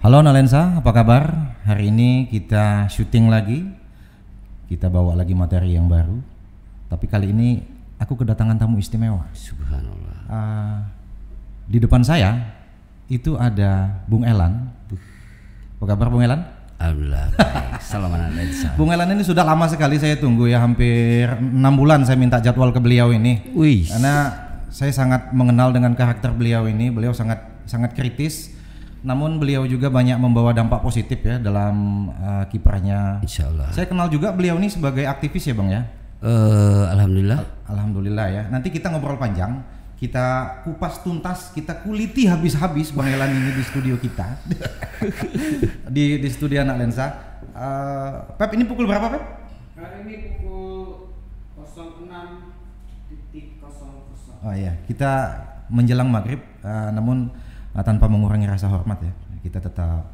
Halo Nalensa, apa kabar? Hari ini kita syuting lagi. Kita bawa lagi materi yang baru. Tapi kali ini aku kedatangan tamu istimewa. Subhanallah. Di depan saya itu ada Bung Elan. Apa kabar Bung Elan? Alhamdulillah baik. Salam Nalensa. Bung Elan ini sudah lama sekali saya tunggu ya, hampir 6 bulan saya minta jadwal ke beliau ini. Wih. Karena saya sangat mengenal dengan karakter beliau ini. Beliau sangat kritis. Namun beliau juga banyak membawa dampak positif ya dalam kiprahnya. Insya Allah. Saya kenal juga beliau ini sebagai aktivis ya Bang ya. Alhamdulillah. Alhamdulillah ya. Nanti kita ngobrol panjang, kita kupas tuntas, kita kuliti habis-habis Bang Elan ini di studio kita. di studio Anak Lensa. Pep, ini pukul berapa Pep? Hari ini pukul 06.00. Oh iya, kita menjelang maghrib, namun tanpa mengurangi rasa hormat ya, kita tetap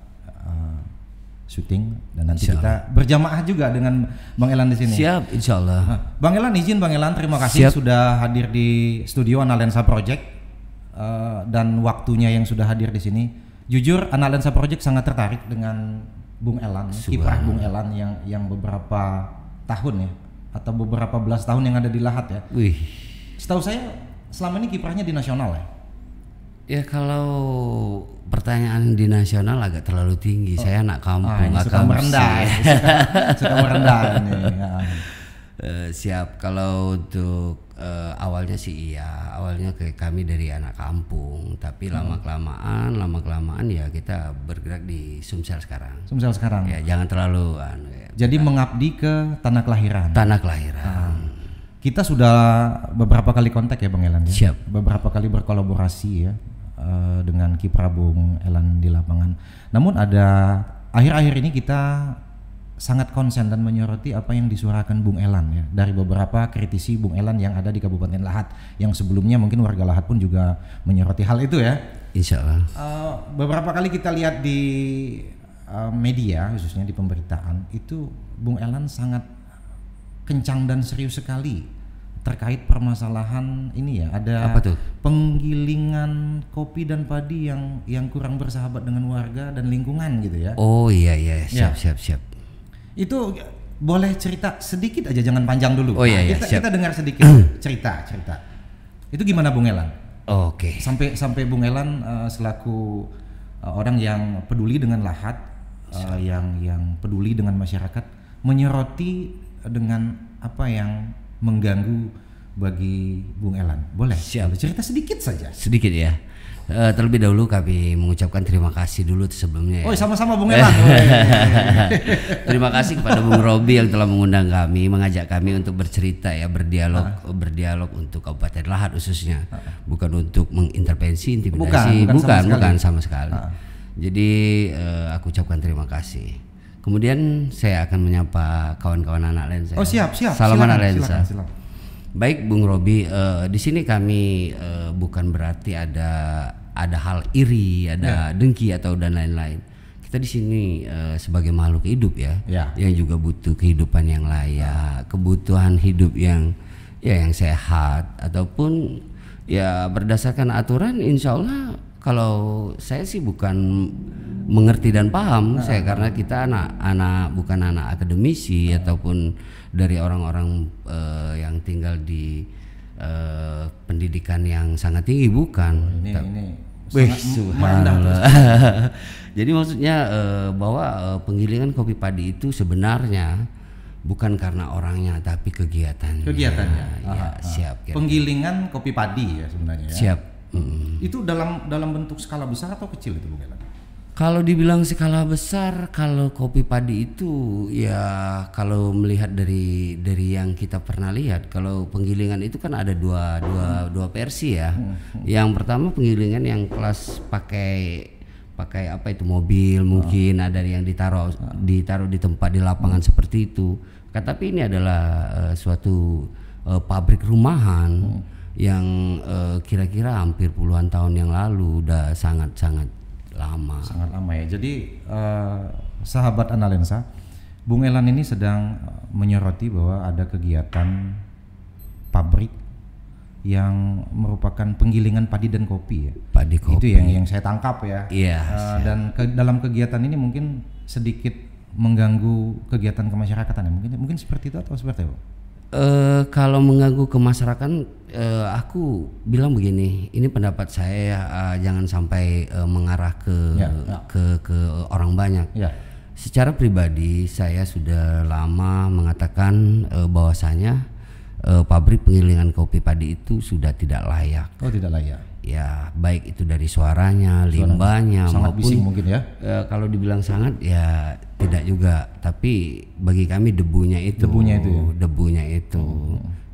syuting dan nanti kita berjamaah juga dengan Bang Elan di sini. Siap, insya Allah. Bang Elan, izin Bang Elan, terima kasih sudah hadir di studio Analensa Project dan waktunya yang sudah hadir di sini. Jujur, Analensa Project sangat tertarik dengan Bung Elan, kiprah Bung Elan yang beberapa tahun ya, atau beberapa belas tahun yang ada di Lahat ya. Wih. Setahu saya selama ini kiprahnya di nasional ya. Ya kalau pertanyaan di nasional agak terlalu tinggi. Saya anak kampung, suka merendah. Suka merendah ini. Ya. Siap. Kalau untuk awalnya sih iya, awalnya kami dari anak kampung, tapi lama kelamaan ya kita bergerak di Sumsel sekarang. Sumsel sekarang. Ya jangan terlalu. Jadi mengabdi ke tanah kelahiran. Tanah kelahiran. Kita sudah beberapa kali kontak ya Bang Elan ya. Siap. Beberapa kali berkolaborasi ya dengan kiprah Bung Elan di lapangan. Namun ada akhir-akhir ini kita sangat konsen dan menyoroti apa yang disuarakan Bung Elan ya dari beberapa kritisi Bung Elan yang ada di Kabupaten Lahat, yang sebelumnya mungkin warga Lahat pun juga menyoroti hal itu ya. Insya Allah. Beberapa kali kita lihat di media, khususnya di pemberitaan, itu Bung Elan sangat kencang dan serius sekali terkait permasalahan ini ya, ada apa tuh? Penggilingan kopi dan padi yang kurang bersahabat dengan warga dan lingkungan gitu ya. Oh iya siap. Itu boleh cerita sedikit aja, jangan panjang dulu. Oh iya, kita dengar sedikit cerita. Itu gimana Bung Elan? Oke. Sampai Bung Elan selaku orang yang peduli dengan Lahat, yang peduli dengan masyarakat, menyoroti dengan apa yang mengganggu bagi Bung Elan. Boleh? Siap. Cerita sedikit saja. Sedikit ya. Terlebih dahulu kami mengucapkan terima kasih dulu sebelumnya. Oh sama-sama Bung Elan. Terima kasih kepada Bung Robi yang telah mengundang kami, mengajak kami untuk bercerita ya, berdialog untuk Kabupaten Lahat khususnya. Bukan untuk mengintervensi, intimidasi, bukan sama sekali. Jadi aku ucapkan terima kasih. Kemudian saya akan menyapa kawan-kawan Anak Lensa. Oh siap. Salam Anak Lensa. Silakan. Baik Bung Robi, di sini kami bukan berarti ada hal iri, ada dengki atau dan lain-lain. Kita di sini sebagai makhluk hidup ya, yang juga butuh kehidupan yang layak, kebutuhan hidup yang sehat, ataupun ya berdasarkan aturan. Insya Allah kalau saya sih bukan mengerti dan paham saya, karena kita bukan anak akademisi ataupun dari orang-orang yang tinggal di pendidikan yang sangat tinggi, bukan. Ini Subhanallah. Jadi maksudnya bahwa penggilingan kopi padi itu sebenarnya bukan karena orangnya tapi kegiatannya. Siap. Penggilingan kopi padi ya sebenarnya. Siap. Itu dalam bentuk skala besar atau kecil itu Bung Elan? Kalau dibilang skala besar, kalau kopi padi itu ya kalau melihat dari yang kita pernah lihat, kalau penggilingan itu kan ada dua versi ya. Yang pertama penggilingan yang kelas pakai apa itu mobil, mungkin ada yang ditaruh di tempat di lapangan seperti itu. Tapi ini adalah suatu pabrik rumahan yang kira-kira hampir puluhan tahun yang lalu, udah sangat lama ya. Jadi sahabat Analensa, Bung Elan ini sedang menyoroti bahwa ada kegiatan pabrik yang merupakan penggilingan padi dan kopi ya. Padi kopi. Itu yang saya tangkap ya. Iya. Dan dalam kegiatan ini mungkin sedikit mengganggu kegiatan kemasyarakatan ya. Mungkin seperti itu atau seperti apa? Kalau mengganggu kemasyarakatan, aku bilang begini, ini pendapat saya, jangan sampai mengarah ke orang banyak. Ya. Secara pribadi saya sudah lama mengatakan bahwasanya pabrik penggilingan kopi padi itu sudah tidak layak. Oh, tidak layak. Ya, baik itu dari suaranya, limbahnya sangat maupun bising mungkin ya. Kalau dibilang sangat ya tidak juga, tapi bagi kami debunya itu.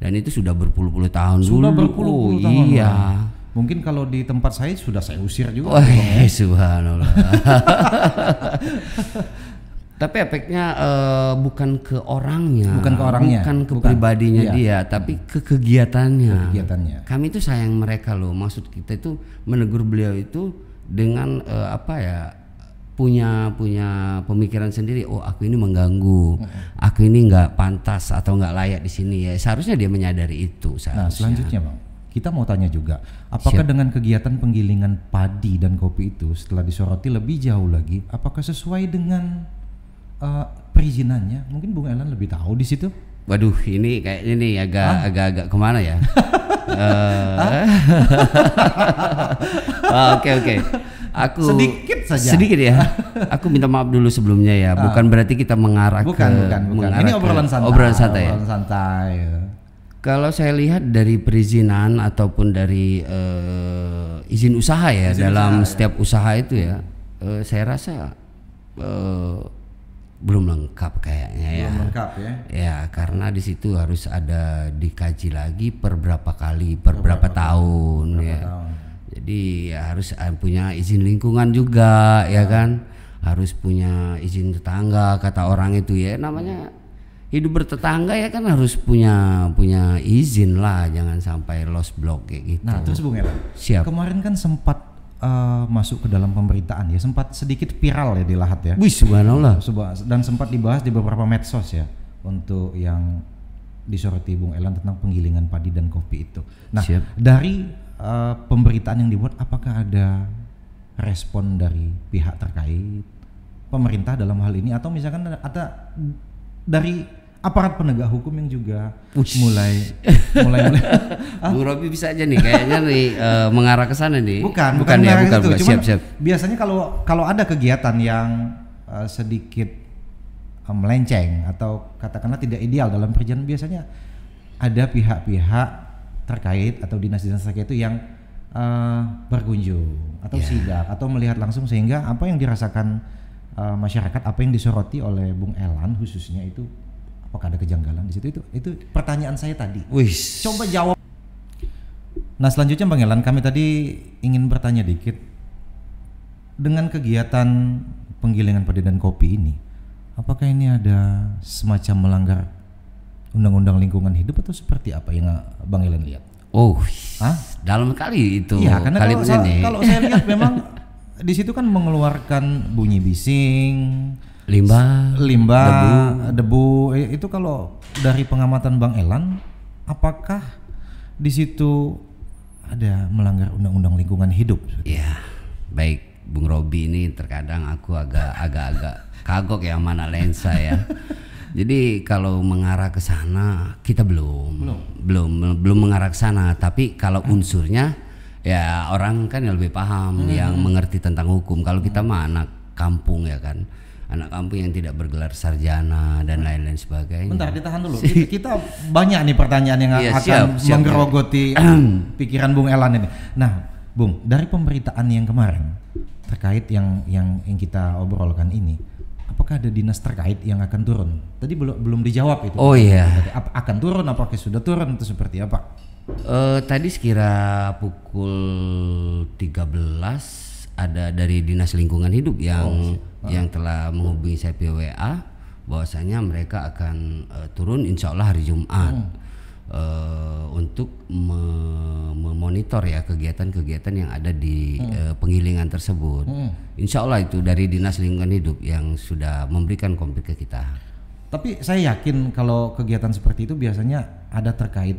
Dan itu sudah berpuluh-puluh tahun Sudah dulu. berpuluh-puluh tahun. Iya. Mungkin kalau di tempat saya sudah saya usir juga. Oh, subhanallah. Tapi efeknya bukan ke orangnya, bukan ke pribadinya dia, tapi ke kegiatannya. Kami itu sayang mereka loh. Maksud kita itu menegur beliau itu dengan punya pemikiran sendiri. Oh, aku ini mengganggu, aku ini nggak pantas atau nggak layak di sini ya. Seharusnya dia menyadari itu. Nah, selanjutnya Bang, kita mau tanya juga, apakah dengan kegiatan penggilingan padi dan kopi itu setelah disoroti lebih jauh lagi, apakah sesuai dengan perizinannya? Mungkin Bung Elan lebih tahu di situ. Waduh, ini kayaknya nih agak kemana ya? Oke. Aku sedikit ya. Aku minta maaf dulu sebelumnya ya. Bukan berarti kita mengarah bukan. Ini obrolan santai. Kalau saya lihat dari perizinan ataupun dari izin usaha ya, setiap usaha itu ya, saya rasa belum lengkap kayaknya ya. Belum lengkap ya. Ya, karena di situ harus ada dikaji lagi per berapa tahun. Jadi ya harus punya izin lingkungan juga ya kan. Harus punya izin tetangga, kata orang itu ya, namanya hidup bertetangga ya kan, harus punya izin lah, jangan sampai lost block kayak gitu. Nah, terus Bung Elan. Siap. Kemarin kan sempat masuk ke dalam pemberitaan ya, sempat sedikit viral ya di Lahat ya. Wih, subhanallah. Dan sempat dibahas di beberapa medsos ya untuk yang disoroti Bung Elan tentang penggilingan padi dan kopi itu. Nah, dari pemberitaan yang dibuat, apakah ada respon dari pihak terkait, pemerintah dalam hal ini, atau misalkan ada dari aparat penegak hukum yang juga mulai Bung Robi bisa aja nih kayaknya nih mengarah ke sana nih. Bukan. Siap. Biasanya kalau ada kegiatan yang sedikit melenceng atau katakanlah tidak ideal dalam perizinan, biasanya ada pihak-pihak terkait atau dinas-dinas terkait itu yang berkunjung atau sidak atau melihat langsung, sehingga apa yang dirasakan masyarakat, apa yang disoroti oleh Bung Elan khususnya itu, apakah ada kejanggalan di situ? Itu pertanyaan saya tadi. Coba jawab. Nah, selanjutnya Bang Elan, kami tadi ingin bertanya dikit, dengan kegiatan penggilingan padi dan kopi ini, apakah ini ada semacam melanggar undang-undang lingkungan hidup atau seperti apa yang Bang Elan lihat? Dalam kali itu. Iya, karena kalau saya lihat memang di situ kan mengeluarkan bunyi bising, limbah, debu. Itu kalau dari pengamatan Bang Elan, apakah di situ ada melanggar undang-undang lingkungan hidup? Ya, baik Bung Robi, ini terkadang aku agak kagok ya mana lensa ya. Jadi kalau mengarah ke sana kita belum mengarah ke sana, tapi kalau unsurnya ya orang kan yang lebih paham, yang mengerti tentang hukum. Kalau kita mah anak kampung ya kan, anak kampung yang tidak bergelar sarjana dan lain-lain sebagainya. Bentar, ditahan dulu. Kita banyak nih pertanyaan yang akan menggerogoti pikiran Bung Elan ini. Nah, Bung, dari pemberitaan yang kemarin terkait yang kita obrolkan ini, apakah ada dinas terkait yang akan turun? Tadi belum dijawab itu. Oh iya. Akan turun, apakah sudah turun, itu seperti apa? Tadi sekira pukul 13 ada dari Dinas Lingkungan Hidup yang telah menghubungi saya via WA bahwasanya mereka akan turun insya Allah hari Jumat untuk memonitor ya kegiatan-kegiatan yang ada di penggilingan tersebut. Insya Allah itu dari Dinas Lingkungan Hidup yang sudah memberikan komplit ke kita. Tapi saya yakin kalau kegiatan seperti itu biasanya ada terkait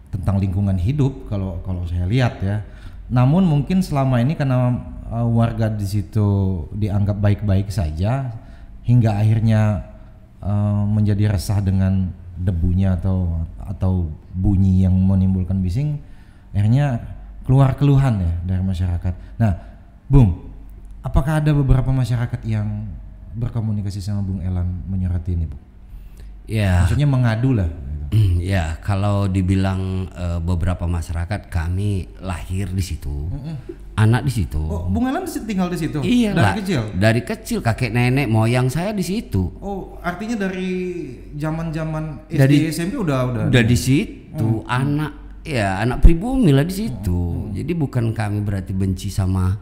tentang lingkungan hidup kalau kalau saya lihat ya. Namun mungkin selama ini karena warga di situ dianggap baik-baik saja hingga akhirnya menjadi resah dengan debunya atau bunyi yang menimbulkan bising, akhirnya keluar keluhan ya dari masyarakat. Nah, Bung, apakah ada beberapa masyarakat yang berkomunikasi sama Bung Elan menyoroti ini, Bung? Ya. Maksudnya mengadu lah. Ya, kalau dibilang beberapa masyarakat, kami lahir di situ, anak di situ. Oh, Bung Elan tinggal di situ? Iya, dari kecil? Dari kecil, kakek nenek moyang saya di situ. Oh, artinya dari zaman-zaman SD Dari, SMP udah di situ, anak anak pribumi lah di situ. Jadi bukan kami berarti benci sama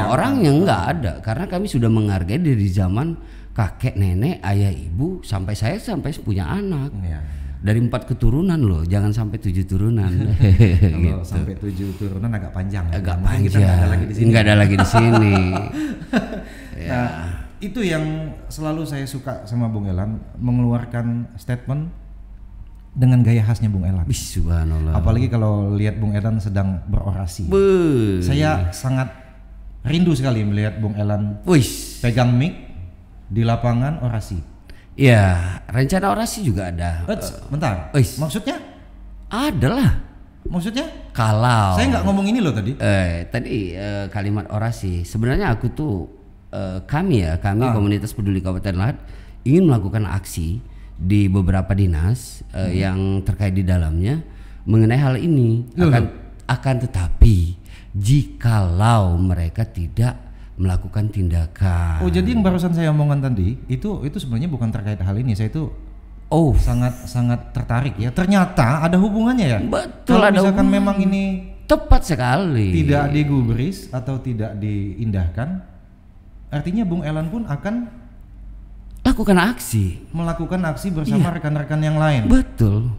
orang yang nggak ada, karena kami sudah menghargai dari zaman kakek nenek ayah ibu sampai saya punya anak. Ya. Dari 4 keturunan loh, jangan sampai 7 turunan. Kalau Gitu. sampai 7 turunan agak panjang. Agak Mungkin panjang. Kita nggak ada lagi di sini. Nggak ada lagi di sini. Nah, itu yang selalu saya suka sama Bung Elan, mengeluarkan statement dengan gaya khasnya Bung Elan. Subhanallah. Apalagi kalau lihat Bung Elan sedang berorasi. Saya sangat rindu sekali melihat Bung Elan pegang mic di lapangan orasi. Ya, rencana orasi juga ada. Bentar. Maksudnya? Adalah. Maksudnya? Kalau saya nggak ngomong ini loh tadi. Tadi kalimat orasi. Sebenarnya aku tuh kami komunitas peduli Kabupaten Lahat ingin melakukan aksi di beberapa dinas yang terkait di dalamnya mengenai hal ini. Akan tetapi jikalau mereka tidak melakukan tindakan. Oh, jadi yang barusan saya omongan tadi itu sebenarnya bukan terkait hal ini. Saya itu sangat tertarik ya. Ternyata ada hubungannya ya. Betul. Kalau misalkan memang ini tepat sekali. Tidak digubris atau tidak diindahkan, artinya Bung Elan pun akan melakukan aksi bersama rekan-rekan yang lain. Betul.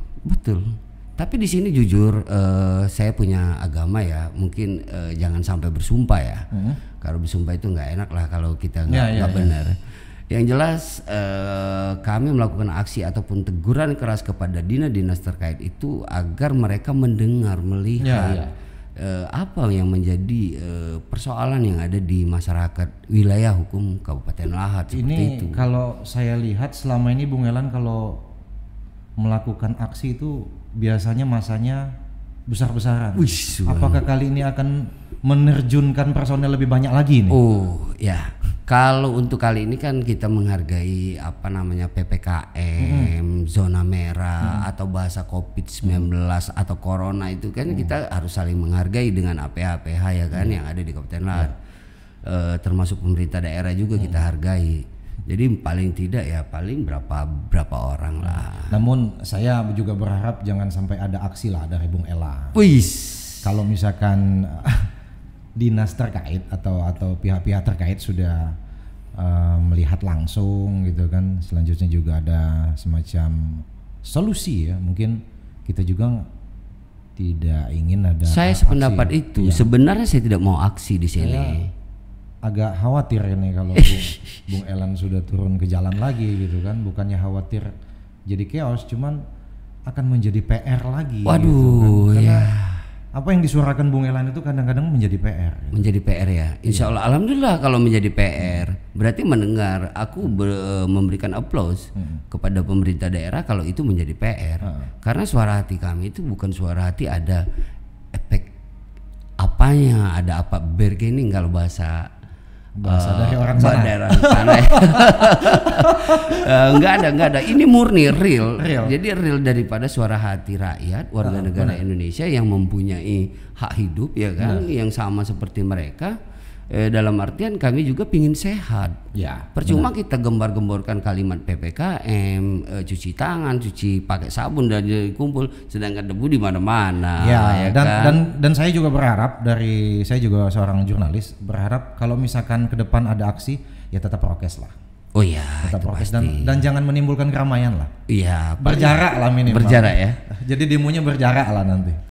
Tapi di sini jujur saya punya agama ya, mungkin jangan sampai bersumpah ya. Kalau bersumpah itu nggak enak lah kalau kita nggak benar. Yang jelas kami melakukan aksi ataupun teguran keras kepada dinas-dinas terkait itu agar mereka mendengar, melihat apa yang menjadi persoalan yang ada di masyarakat wilayah hukum Kabupaten Lahat seperti itu. Kalau saya lihat selama ini Bung Elan kalau melakukan aksi itu biasanya masanya besar-besaran. Apakah kali ini akan menerjunkan personel lebih banyak lagi nih? Oh ya, kalau untuk kali ini kan kita menghargai PPKM, zona merah atau bahasa COVID-19 atau corona itu kan kita harus saling menghargai dengan APH ya kan yang ada di Kabupaten Lahat. Termasuk pemerintah daerah juga kita hargai. Jadi paling tidak ya paling berapa orang lah. Namun saya juga berharap jangan sampai ada aksi lah dari Bung Elan. Kalau misalkan dinas terkait atau pihak-pihak terkait sudah melihat langsung gitu kan, selanjutnya juga ada semacam solusi ya, mungkin kita juga tidak ingin ada. Saya sependapat itu. Sebenarnya saya tidak mau aksi di sini. Agak khawatir ini kalau Bung Elan sudah turun ke jalan lagi gitu kan, bukannya khawatir jadi chaos, cuman akan menjadi PR lagi. Waduh gitu kan. Apa yang disuarakan Bung Elan itu kadang-kadang menjadi PR. Menjadi PR ya. Insya Allah, alhamdulillah kalau menjadi PR berarti mendengar. Aku memberikan applause kepada pemerintah daerah kalau itu menjadi PR. Karena suara hati kami itu bukan suara hati ada efek apanya, ada apa bargaining kalau bahasa dari orang sana. Enggak ada. Ini murni real. Jadi real daripada suara hati rakyat warga negara Indonesia yang mempunyai hak hidup ya kan, yang sama seperti mereka. Dalam artian kami juga pingin sehat. Percuma kita gembar-gemborkan kalimat PPKM, cuci tangan, cuci pakai sabun dan kumpul, sedangkan debu di mana-mana. Dan saya juga berharap saya juga seorang jurnalis berharap kalau misalkan ke depan ada aksi ya tetap prokes lah. Oh iya, tetap prokes dan jangan menimbulkan keramaian lah. Iya, berjarak lah minimal. Berjarak ya. Jadi demonya berjarak lah nanti.